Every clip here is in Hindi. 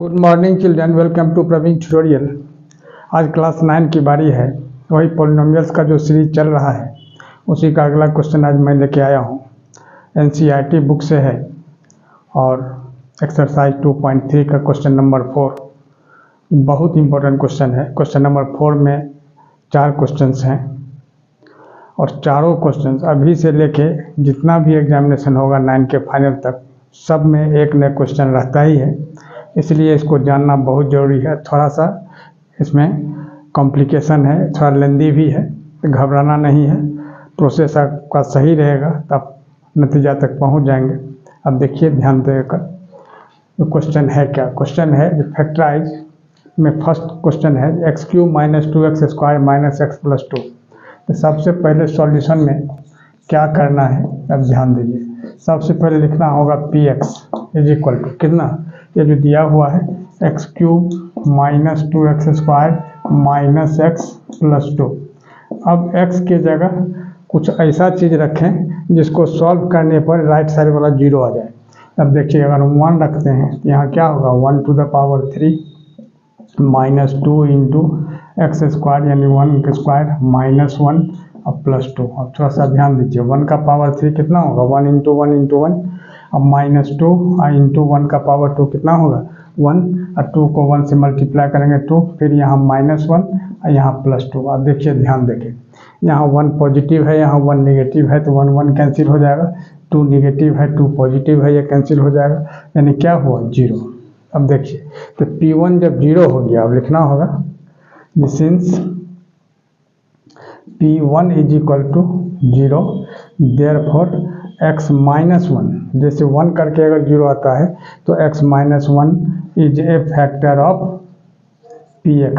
Good morning children, welcome to Praveen tutorial. आज क्लास 9 की बारी है। वही पॉलिनोमियल्स का जो सीरीज चल रहा है उसी का अगला क्वेश्चन आज मैं लेके आया हूँ। NCERT बुक से है और एक्सरसाइज 2.3 का क्वेश्चन नंबर 4 बहुत इंपॉर्टेंट क्वेश्चन है। क्वेश्चन नंबर 4 में 4 क्वेश्चंस हैं और चारों क्वेश्चंस अभी से लेके जितना भी एग्जामिनेशन होगा 9 के फाइनल तक सब में एक नया क्वेश्चन रहता ही है, इसलिए इसको जानना बहुत ज़रूरी है। थोड़ा सा इसमें कॉम्प्लिकेशन है, थोड़ा लेंदी भी है, तो घबराना नहीं है। प्रोसेस आपका सही रहेगा तब नतीजा तक पहुंच जाएंगे। अब देखिए ध्यान देकर तो क्वेश्चन है क्या। क्वेश्चन है जो फैक्टराइज में फर्स्ट क्वेश्चन है x³ - 2x² - x + 2। तो सबसे पहले सॉल्यूशन में क्या करना है अब ध्यान दीजिए। सबसे पहले लिखना होगा px = कितना, ये जो दिया हुआ है x³ - 2x² - x + 2। अब x की जगह कुछ ऐसा चीज़ रखें जिसको सॉल्व करने पर राइट साइड वाला 0 आ जाए। अब देखिए अगर हम 1 रखते हैं तो यहाँ क्या होगा 1 to the power 3 - 2 × x² यानी 1 का स्क्वायर -1 और +2। अब थोड़ा सा ध्यान दीजिए 1 का पावर 3 कितना होगा 1 × 1 × 1। अब -2 × 1 का पावर 2 कितना होगा 1 और 2 को 1 से मल्टीप्लाई करेंगे 2, फिर यहाँ -1 और यहाँ +2। अब देखिए ध्यान देखिए यहाँ 1 पॉजिटिव है, यहाँ 1 नेगेटिव है, तो 1 1 कैंसिल हो जाएगा। 2 नेगेटिव है 2 पॉजिटिव है, ये कैंसिल हो जाएगा, यानी क्या हुआ 0। अब देखिए तो P1 जब 0 हो गया अब लिखना होगा सिंस P1 = 0 देयरफॉर x - 1, जैसे 1 करके अगर 0 आता है तो x - 1 is a factor of px।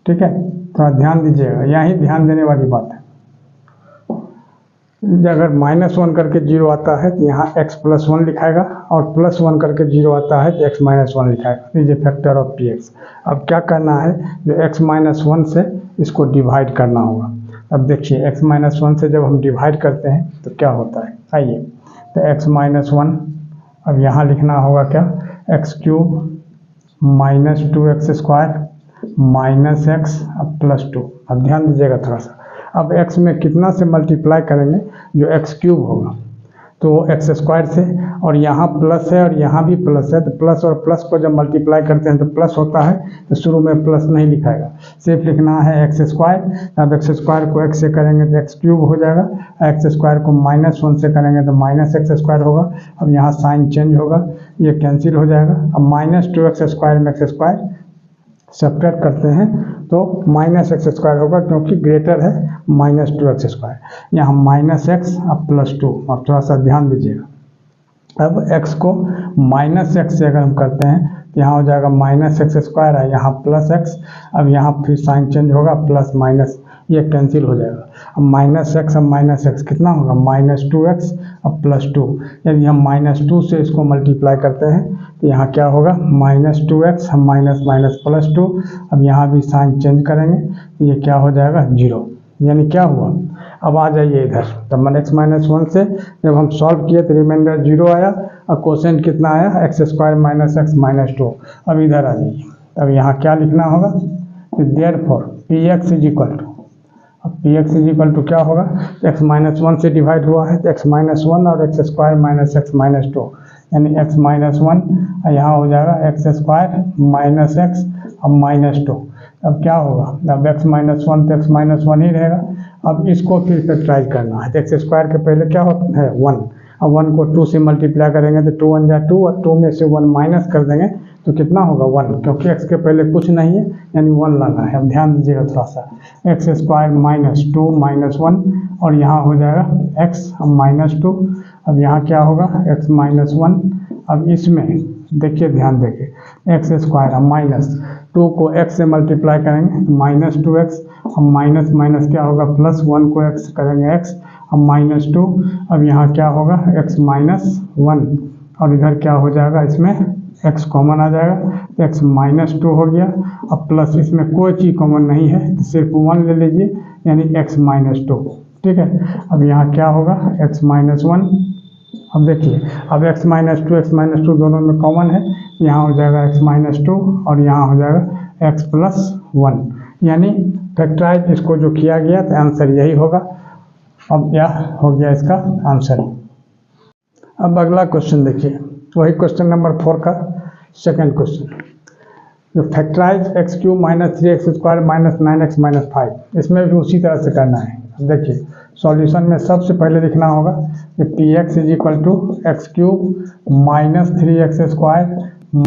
ठीक है, थोड़ा ध्यान दीजिएगा, यहीं ध्यान देने वाली बात है। अगर -1 करके 0 आता है तो यहाँ x + 1 लिखाएगा और +1 करके 0 आता है तो x - 1 लिखाएगा, is a factor of px। अब क्या करना है जो x - 1 से इसको डिवाइड करना होगा। अब देखिए x - 1 से जब हम डिवाइड करते हैं तो क्या होता है, आइए तो x - 1 अब यहाँ लिखना होगा क्या x³ - 2x² - x + 2। अब ध्यान दीजिएगा थोड़ा सा, अब x में कितना से मल्टीप्लाई करेंगे जो x³ होगा तो x² से, और यहाँ प्लस है और यहाँ भी प्लस है, तो प्लस और प्लस को जब मल्टीप्लाई करते हैं तो प्लस होता है, तो शुरू में प्लस नहीं लिखाएगा, सिर्फ लिखना है x²। अब x² को x से करेंगे तो x³ हो जाएगा, x² को -1 से करेंगे तो -x² होगा। अब यहाँ साइन चेंज होगा, ये कैंसिल हो जाएगा। अब -2x² में x² सब्ट्रैक्ट करते हैं तो -x² होगा क्योंकि ग्रेटर है -2x²। यहाँ -x अब +2। अब थोड़ा सा ध्यान दीजिएगा, अब x को -x से अगर हम करते हैं तो यहाँ हो जाएगा -x² है, यहाँ +x। अब यहाँ फिर साइन चेंज होगा, प्लस माइनस ये कैंसिल हो जाएगा। अब -x अब -x कितना होगा -2x अब +2, यदि हम -2 से इसको मल्टीप्लाई करते हैं तो यहाँ क्या होगा -2x हम +2। अब यहाँ भी साइन चेंज करेंगे तो ये क्या हो जाएगा 0, यानी क्या हुआ। अब आ जाइए इधर, तब x - 1 से जब हम सॉल्व किए तो रिमाइंडर 0 आया और क्वोशिएंट कितना आया x² - x - 2। अब इधर आ जाइए, अब यहाँ क्या लिखना होगा तो देयरफॉर px = अब px = क्या होगा x - 1 से डिवाइड हुआ है तो x - 1 और x² - x - 2, यानी x - 1 यहाँ हो जाएगा x² - x अब -2। अब क्या होगा, अब x - 1 तो x - 1 ही रहेगा। अब इसको फिर फैक्टराइज करना है तो x² के पहले क्या होता है 1, अब 1 को 2 से मल्टीप्लाई करेंगे तो 2 × 1 = 2 और 2 में से 1 माइनस कर देंगे तो कितना होगा 1, क्योंकि x के पहले कुछ नहीं है यानी 1 लाना है। अब ध्यान दीजिएगा थोड़ा सा x² - 2 - 1 और यहाँ हो जाएगा x अब -2। अब यहाँ क्या होगा x - 1। अब इसमें देखिए ध्यान देखिए x² अब -2 को x से मल्टीप्लाई करेंगे -2x, अब माइनस क्या होगा +1 को x करेंगे x अब -2। अब यहाँ क्या होगा x - 1 और इधर क्या हो जाएगा इसमें x कॉमन आ जाएगा, x -2 हो गया। अब प्लस इसमें कोई चीज़ कॉमन नहीं है तो सिर्फ 1 ले लीजिए यानी x - 2। ठीक है, अब यहाँ क्या होगा x - 1 अब देखिए, अब x माइनस टू दोनों में कॉमन है, यहाँ हो जाएगा x माइनस टू और यहाँ हो जाएगा x प्लस वन, यानी फैक्टराइज इसको जो किया गया तो आंसर यही होगा। अब यह हो गया इसका आंसर। अब अगला क्वेश्चन देखिए, वही क्वेश्चन नंबर 4 का सेकंड क्वेश्चन, जो factorise x cube minus 3x square minus 9x minus 5, इसमें भी उसी तरह से करना है। देखिए सॉल्यूशन में सबसे पहले लिखना होगा कि p x is equal to x cube minus 3x square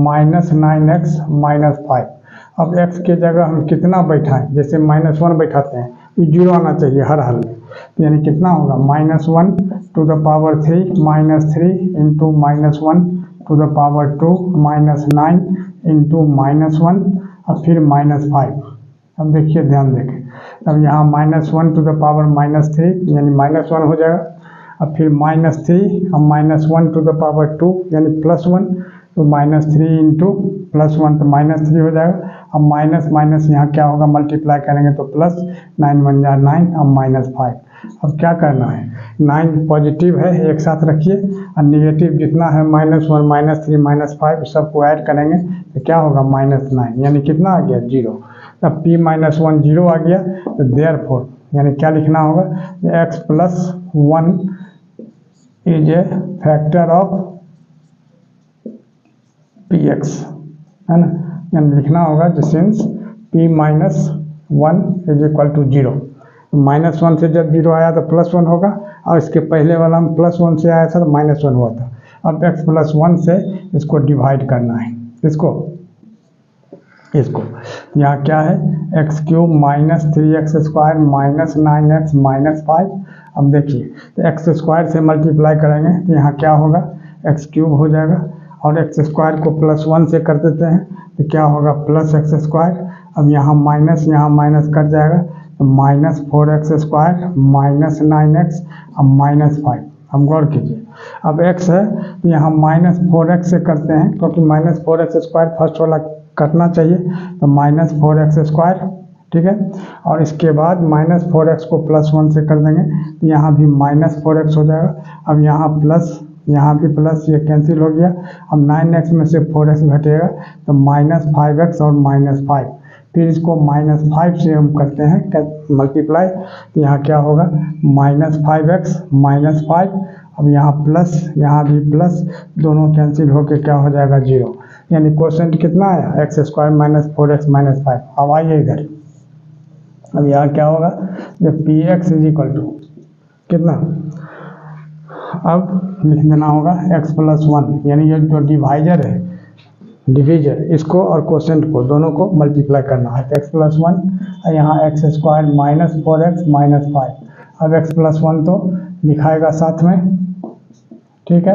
minus 9x minus 5। अब x के जगह हम कितना बैठाएं, जैसे -1 बैठाते हैं तो 0 आना चाहिए हर हाल में, यानी कितना होगा -1 to the power 3 minus 3 into -1 to the power 2 minus 9 into -1 और फिर -5। अब देखिए ध्यान देखें, अब यहाँ -1 टू द पावर -3 यानी -1 हो जाएगा, अब फिर -3 और -1 टू द पावर 2 यानी +1, तो -3 इंटू +1 तो -3 हो जाएगा। अब माइनस माइनस यहाँ क्या होगा, मल्टीप्लाई करेंगे तो प्लस, 9 1 जा 9 और -5। अब क्या करना है, 9 पॉजिटिव है एक साथ रखिए और निगेटिव जितना है -1 -3 -5 सबको ऐड करेंगे तो क्या होगा -9, यानी कितना आ गया 0। तब p-1 0 आ गया, तो देयरफॉर यानी क्या लिखना होगा, x plus 1 is a factor of px, है ना, यानी लिखना होगा since p-1 is equal to 0। -1 से जब 0 आया तो +1 होगा, और इसके पहले वाला हम +1 से आया था तो -1 हुआ था। अब x प्लस 1 से इसको डिवाइड करना है, इसको यहाँ क्या है, x cube minus 3x square minus 9x minus 5। अब देखिए तो एक्स स्क्वायर से मल्टीप्लाई करेंगे तो यहाँ क्या होगा, एक्स क्यूब हो जाएगा, और एक्स स्क्वायर को +1 से कर देते हैं तो क्या होगा +x स्क्वायर। अब यहाँ माइनस कट जाएगा तो -4x स्क्वायर माइनस 9x और -5। हम गौर कीजिए, अब x है तो यहाँ -4x से करते हैं, क्योंकि -4x स्क्वायर फर्स्ट वाला कटना चाहिए, तो -4x स्क्वायर, ठीक है। और इसके बाद -4x को +1 से कर देंगे तो यहाँ भी -4x हो जाएगा। अब यहाँ प्लस, यहाँ भी प्लस, ये कैंसिल हो गया। अब 9x में से 4x घटेगा तो -5x और -5, फिर इसको -5 से हम करते हैं मल्टीप्लाई, तो यहाँ क्या होगा -5x -5। अब यहाँ प्लस, यहाँ भी प्लस, दोनों कैंसिल होके क्या हो जाएगा 0, यानी क्वोशेंट कितना आया, x square minus 4x minus 5। अब आइए इधर, अब यहाँ क्या होगा, जब p x is equal to कितना, अब लिख देना होगा x प्लस 1, यानी ये जो डिवाइजर है, डिवीजर, इसको और क्वोशेंट को दोनों को मल्टीप्लाई करना है, तो x प्लस 1 और यहाँ x square minus 4x minus 5। अब x प्लस 1 तो लिखाएगा साथ में, ठीक है।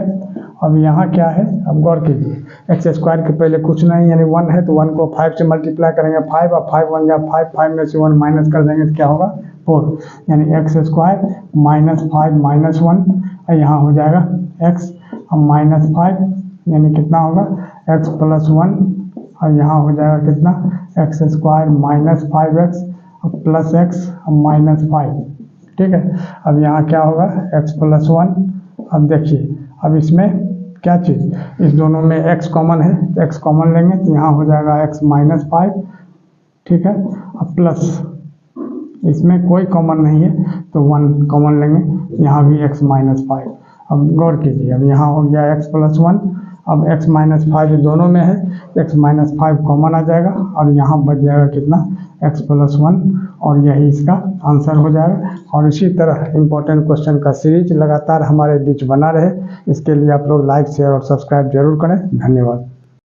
अब यहाँ क्या है, अब गौर कीजिए, एक्स स्क्वायर के पहले कुछ नहीं यानी 1 है, तो 1 को 5 से मल्टीप्लाई करेंगे 5, और 5 1 जा 5, 5 में से 1 माइनस कर देंगे तो क्या होगा 4, यानी एक्स स्क्वायर -5 -1, और यहाँ हो जाएगा x और -5, यानी कितना होगा x प्लस 1, और यहाँ हो जाएगा कितना एक्स स्क्वायर -5x और प्लस x और -5, ठीक है। अब यहाँ क्या होगा x प्लस 1। अब देखिए, अब इसमें क्या चीज़, इस दोनों में x कॉमन है तो x कॉमन लेंगे तो यहाँ हो जाएगा x -5, ठीक है। अब प्लस, इसमें कोई कॉमन नहीं है तो 1 कॉमन लेंगे, यहाँ भी x -5। अब गौर कीजिए, अब यहाँ हो गया x प्लस 1, अब x -5 दोनों में है, x -5 कॉमन आ जाएगा और यहाँ बच जाएगा कितना x प्लस 1, और यही इसका आंसर हो जाएगा। और इसी तरह इम्पोर्टेंट क्वेश्चन का सीरीज लगातार हमारे बीच बना रहे, इसके लिए आप लोग लाइक शेयर और सब्सक्राइब जरूर करें। धन्यवाद।